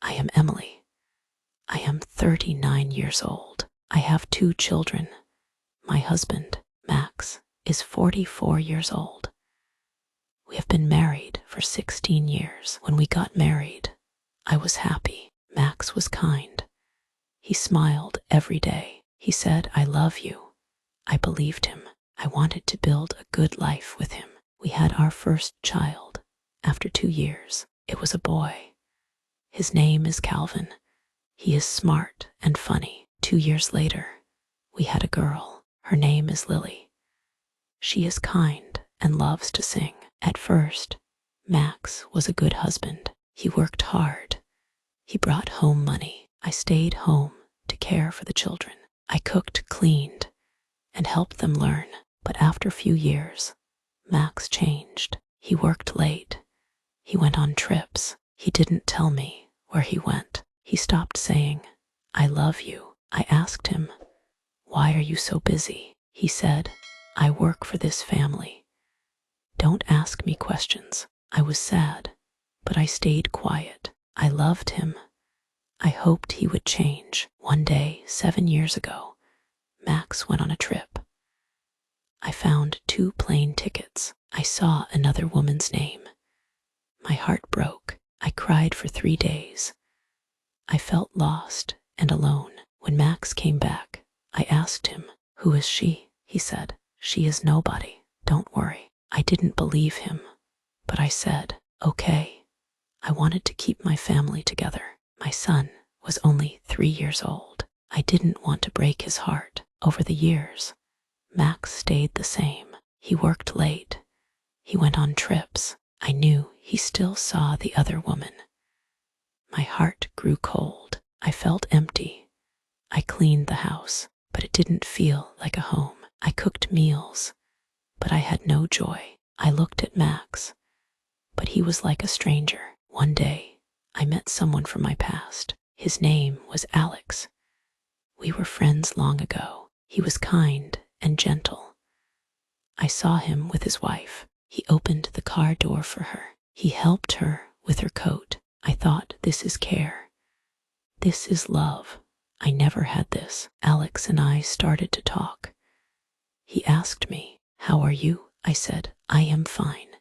I am Emily. I am 39 years old. I have 2 children. My husband, Max, is 44 years old. We have been married for 16 years. When we got married, I was happy. Max was kind. He smiled every day. He said, "I love you." I believed him. I wanted to build a good life with him. We had our first child. After 2 years, it was a boy. His name is Calvin. He is smart and funny. 2 years later, we had a girl. Her name is Lily. She is kind and loves to sing. At first, Max was a good husband. He worked hard. He brought home money. I stayed home to care for the children. I cooked, cleaned, and helped them learn. But after a few years, Max changed. He worked late. He went on trips. He didn't tell me where he went. He stopped saying, "I love you." I asked him, "Why are you so busy?" He said, "I work for this family. Don't ask me questions." I was sad, but I stayed quiet. I loved him. I hoped he would change. One day, 7 years ago, Max went on a trip. I found 2 plane tickets. I saw another woman's name. My heart broke. I cried for 3 days. I felt lost and alone. When Max came back, I asked him, "Who is she?" He said, "She is nobody. Don't worry." I didn't believe him, but I said, "Okay." I wanted to keep my family together. My son was only 3 years old. I didn't want to break his heart. Over the years, Max stayed the same. He worked late. He went on trips. I knew he still saw the other woman. My heart grew cold. I felt empty. I cleaned the house, but it didn't feel like a home. I cooked meals, but I had no joy. I looked at Max, but he was like a stranger. One day, I met someone from my past. His name was Alex. We were friends long ago. He was kind and gentle. I saw him with his wife. He opened the car door for her. He helped her with her coat. I thought, this is care. This is love. I never had this. Alex and I started to talk. He asked me, "How are you?" I said, "I am fine."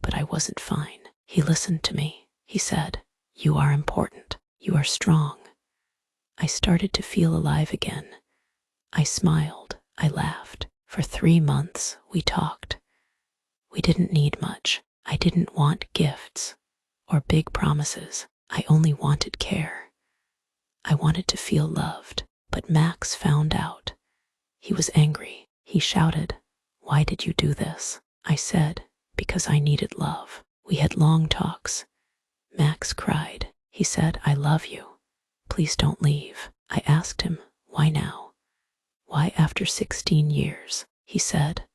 But I wasn't fine. He listened to me. He said, "You are important. You are strong." I started to feel alive again. I smiled. I laughed. For 3 months, we talked. We didn't need much. I didn't want gifts or big promises. I only wanted care. I wanted to feel loved. But Max found out. He was angry. He shouted, "Why did you do this?" I said, "Because I needed love." We had long talks. Max cried. He said, "I love you. Please don't leave." I asked him, "Why now? Why after 16 years?" He said,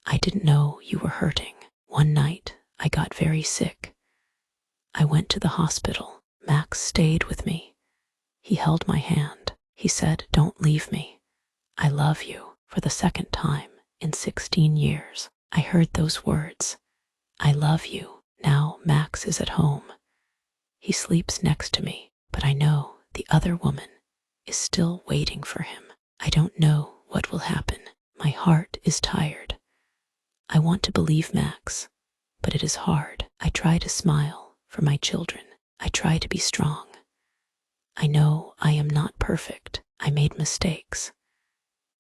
"I didn't know you were hurting." One night, I got very sick. I went to the hospital. Max stayed with me. He held my hand. He said, "Don't leave me. I love you." For the second time in 16 years, I heard those words. I love you. Now Max is at home. He sleeps next to me, but I know the other woman is still waiting for him. I don't know what will happen. My heart is tired. I want to believe Max, but it is hard. I try to smile for my children. I try to be strong. I know I am not perfect. I made mistakes,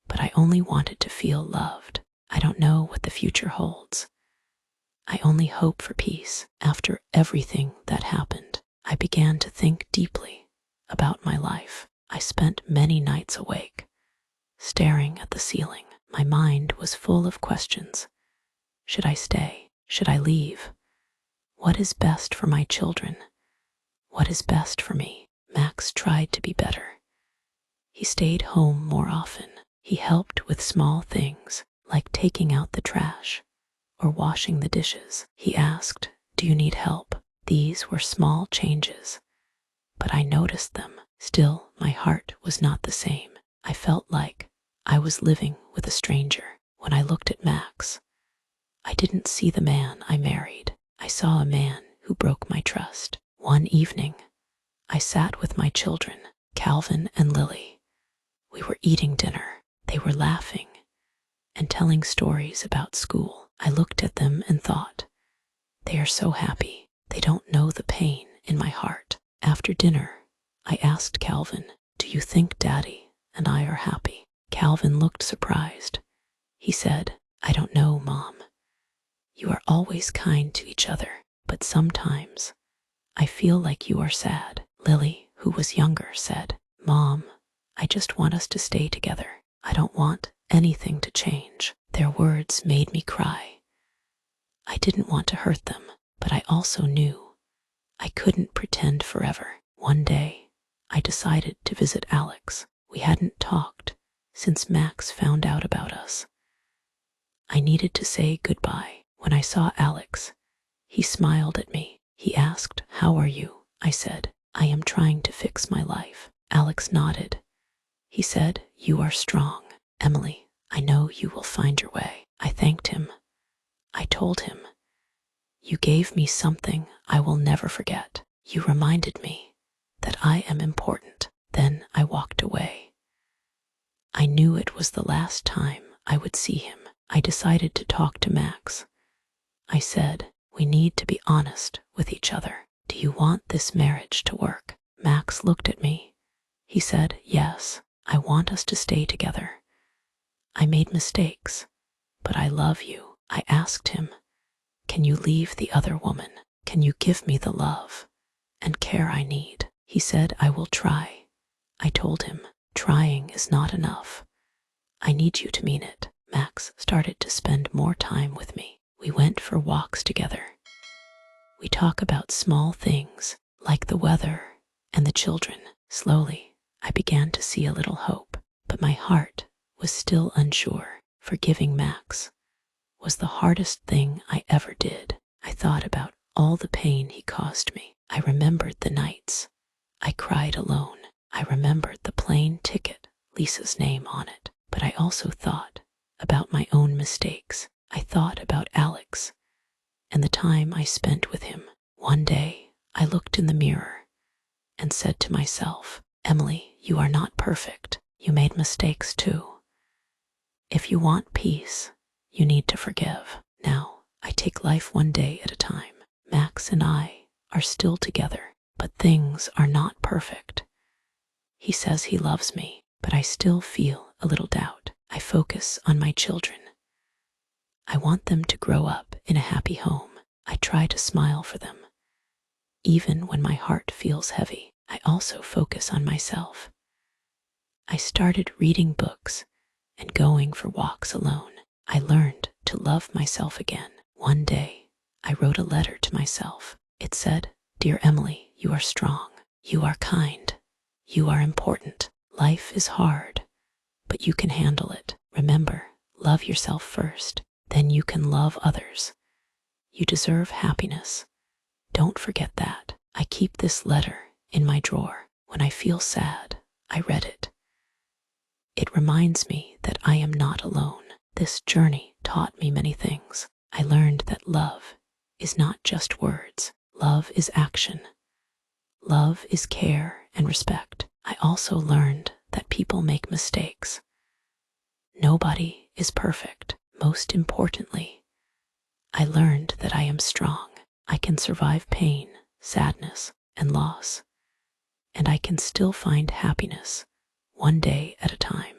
but I only wanted to feel loved. I don't know what the future holds. I only hope for peace. After everything that happened, I began to think deeply about my life. I spent many nights awake, staring at the ceiling. My mind was full of questions. Should I stay? Should I leave? What is best for my children? What is best for me? Max tried to be better. He stayed home more often. He helped with small things, like taking out the trash or washing the dishes. He asked, "Do you need help?" These were small changes, but I noticed them. Still, my heart was not the same. I felt like I was living with a stranger. When I looked at Max, I didn't see the man I married. I saw a man who broke my trust. One evening, I sat with my children, Calvin and Lily. We were eating dinner. They were laughing and telling stories about school. I looked at them and thought, they are so happy. They don't know the pain in my heart. After dinner, I asked Calvin, do you think Daddy and I are happy? Calvin looked surprised. He said, I don't know, Mom. You are always kind to each other, but sometimes I feel like you are sad. Lily, who was younger, said, Mom, I just want us to stay together. I don't want anything to change. Their words made me cry. I didn't want to hurt them, but I also knew I couldn't pretend forever. One day, I decided to visit Alex. We hadn't talked since Max found out about us. I needed to say goodbye. When I saw Alex, he smiled at me. He asked, how are you? I said, I am trying to fix my life. Alex nodded. He said, you are strong. Emily, I know you will find your way. I thanked him. I told him, you gave me something I will never forget. You reminded me that I am important. Then I walked away. I knew it was the last time I would see him. I decided to talk to Max. I said, we need to be honest with each other. Do you want this marriage to work? Max looked at me. He said, yes, I want us to stay together. I made mistakes, but I love you. I asked him, can you leave the other woman? Can you give me the love and care I need? He said, I will try. I told him, trying is not enough. I need you to mean it. Max started to spend more time with me. We went for walks together. We talk about small things like the weather and the children. Slowly, I began to see a little hope, but my heart was still unsure. Forgiving Max was the hardest thing I ever did. I thought about all the pain he caused me. I remembered the nights I cried alone. I remembered the plane ticket, Lisa's name on it, but I also thought about my own mistakes. I thought about Alex and the time I spent with him. One day, I looked in the mirror and said to myself, Emily, you are not perfect. You made mistakes too. If you want peace, you need to forgive. Now, I take life one day at a time. Max and I are still together, but things are not perfect. He says he loves me, but I still feel a little doubt. I focus on my children. I want them to grow up in a happy home. I try to smile for them. Even when my heart feels heavy, I also focus on myself. I started reading books and going for walks alone. I learned to love myself again. One day, I wrote a letter to myself. It said, Dear Emily, you are strong. You are kind. You are important. Life is hard, but you can handle it. Remember, love yourself first. Then you can love others. You deserve happiness. Don't forget that. I keep this letter in my drawer. When I feel sad, I read it. It reminds me that I am not alone. This journey taught me many things. I learned that love is not just words. Love is action. Love is care and respect. I also learned that people make mistakes. Nobody is perfect. Most importantly, I learned that I am strong. I can survive pain, sadness, and loss, and I can still find happiness one day at a time.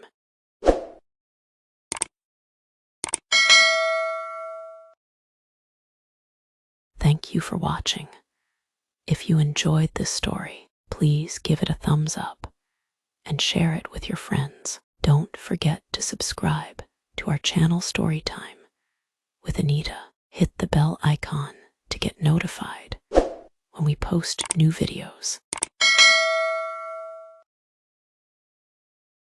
Thank you for watching. If you enjoyed this story, please give it a thumbs up and share it with your friends. Don't forget to subscribe to our channel Storytime with Anita. Hit the bell icon to get notified when we post new videos.